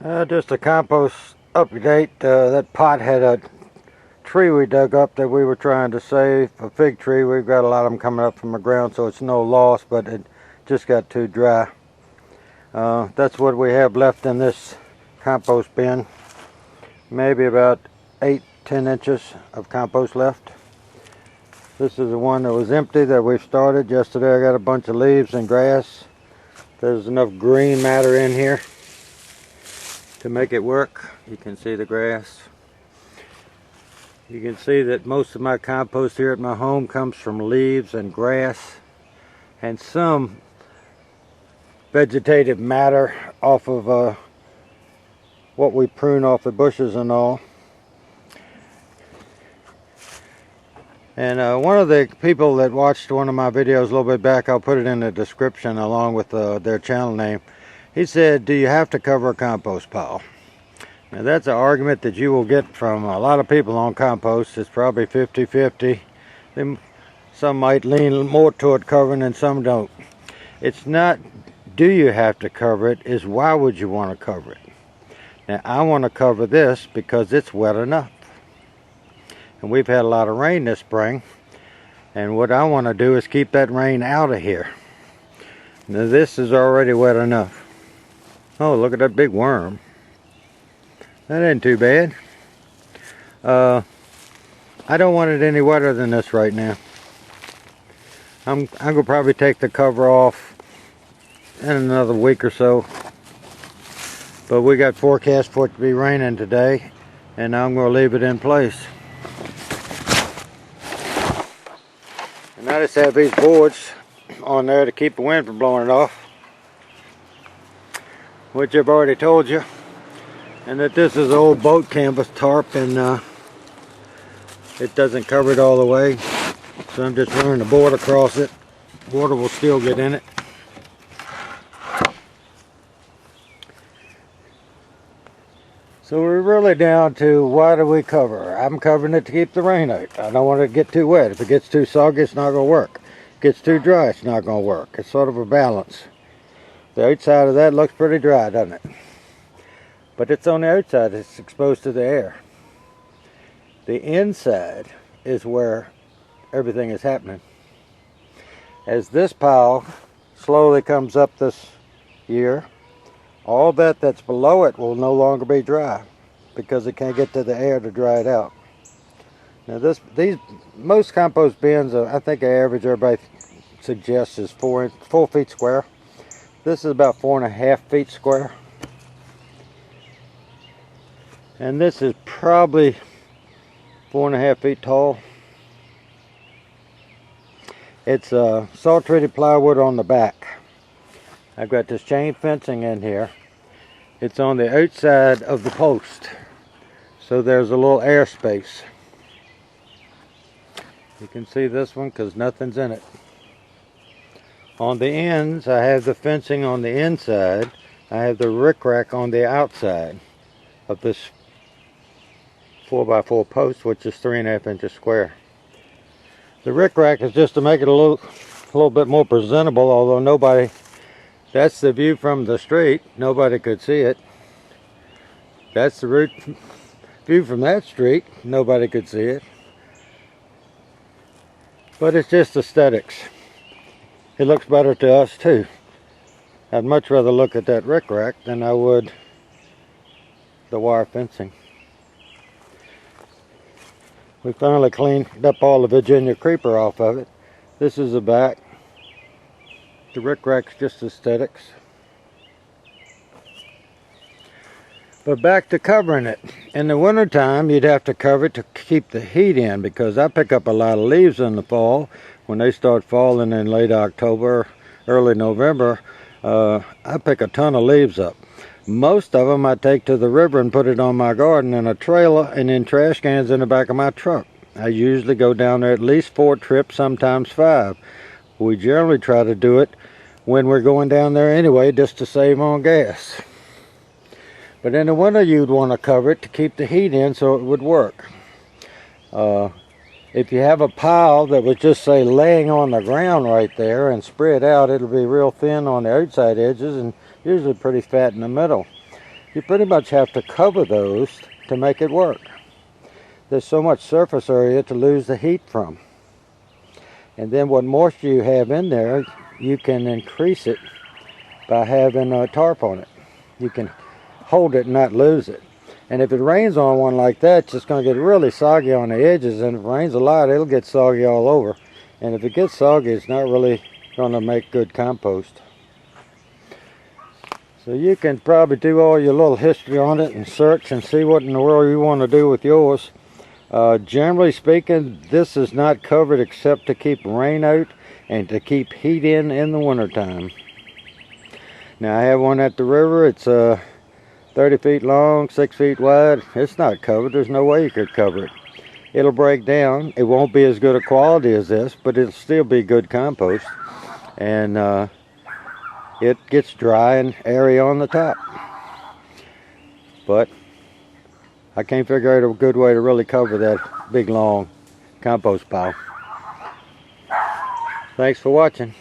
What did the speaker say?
Just a compost update. That pot had a tree we dug up that we were trying to save, a fig tree. We've got a lot of them coming up from the ground, so it's no loss, but it just got too dry. That's what we have left in this compost bin. Maybe about 8-10 inches of compost left. This is the one that was empty that we started yesterday. I got a bunch of leaves and grass. There's enough green matter in here to make it work. You can see the grass. You can see that most of my compost here at my home comes from leaves and grass and some vegetative matter off of what we prune off the bushes and all. And one of the people that watched one of my videos a little bit back, I'll put it in the description along with their channel name. He said, do you have to cover a compost pile? Now that's an argument that you will get from a lot of people on compost. It's probably 50-50. Some might lean more toward covering and some don't. It's not do you have to cover it, is why would you want to cover it? Now I want to cover this because it's wet enough. And we've had a lot of rain this spring. And what I want to do is keep that rain out of here. Now this is already wet enough. Oh, look at that big worm. That ain't too bad. I don't want it any wetter than this right now. I'm gonna probably take the cover off in another week or so. But we got forecast for it to be raining today, and I'm gonna leave it in place. And I just have these boards on there to keep the wind from blowing it off, which I've already told you. And that this is old boat canvas tarp, and it doesn't cover it all the way, so I'm just running the board across it. Water will still get in it. So we're really down to why do we cover? I'm covering it to keep the rain out. I don't want it to get too wet. If it gets too soggy, it's not going to work. If it gets too dry, it's not going to work. It's sort of a balance. The outside of that looks pretty dry, doesn't it? But it's on the outside, it's exposed to the air. The inside is where everything is happening. As this pile slowly comes up this year, all that's below it will no longer be dry because it can't get to the air to dry it out. Now most compost bins, I think the average everybody suggests is 4 feet square. This is about 4.5 feet square. And this is probably 4.5 feet tall. It's salt treated plywood on the back. I've got this chain fencing in here. It's on the outside of the post, so there's a little air space. You can see this one because nothing's in it. On the ends, I have the fencing on the inside. I have the rickrack on the outside of this 4x4 post, which is 3.5 inches square. The rickrack is just to make it a little bit more presentable, although that's the view from the street. Nobody could see it. That's the view from that street. Nobody could see it. But it's just aesthetics. It looks better to us too. I'd much rather look at that rickrack than I would the wire fencing. We finally cleaned up all the Virginia creeper off of it. This is the back. The rickrack's just aesthetics. But back to covering it. In the wintertime, you'd have to cover it to keep the heat in, because I pick up a lot of leaves in the fall. When they start falling in late October, early November, I pick a ton of leaves up. Most of them I take to the river and put it on my garden in a trailer and in trash cans in the back of my truck. I usually go down there at least 4 trips, sometimes 5. We generally try to do it when we're going down there anyway, just to save on gas. But in the winter you'd want to cover it to keep the heat in so it would work. If you have a pile that was just, say, laying on the ground right there and spread out, it'll be real thin on the outside edges and usually pretty fat in the middle. you pretty much have to cover those to make it work. There's so much surface area to lose the heat from. And then what moisture you have in there, you can increase it by having a tarp on it. You can hold it and not lose it. And if it rains on one like that, it's just going to get really soggy on the edges, and if it rains a lot, it'll get soggy all over. And if it gets soggy, it's not really going to make good compost. So you can probably do all your little history on it and search and see what in the world you want to do with yours. Generally speaking, this is not covered except to keep rain out and to keep heat in the wintertime. Now I have one at the river. It's 30 feet long, 6 feet wide. It's not covered. There's no way you could cover it. It'll break down. It won't be as good a quality as this, but it'll still be good compost. And it gets dry and airy on the top. But I can't figure out a good way to really cover that big long compost pile. Thanks for watching.